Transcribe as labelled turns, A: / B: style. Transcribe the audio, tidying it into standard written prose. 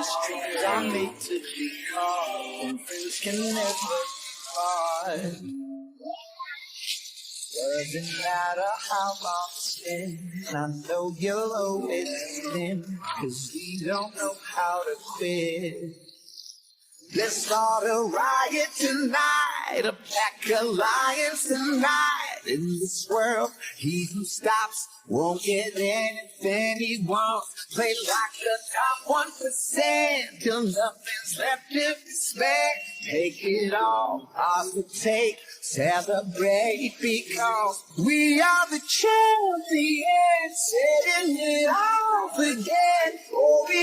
A: These dreams are made to be caught, and things can never be fought. Doesn't matter how long it's been, I know you'll always win, 'cause we don't know how to quit. Let's start a riot tonight, a pack of lions tonight. In this world, he who stops won't get anything he wants. Play like the top 1% till nothing's left to despair. Take it all, ours to take, celebrate because we are the champions, setting it off again. Oh, we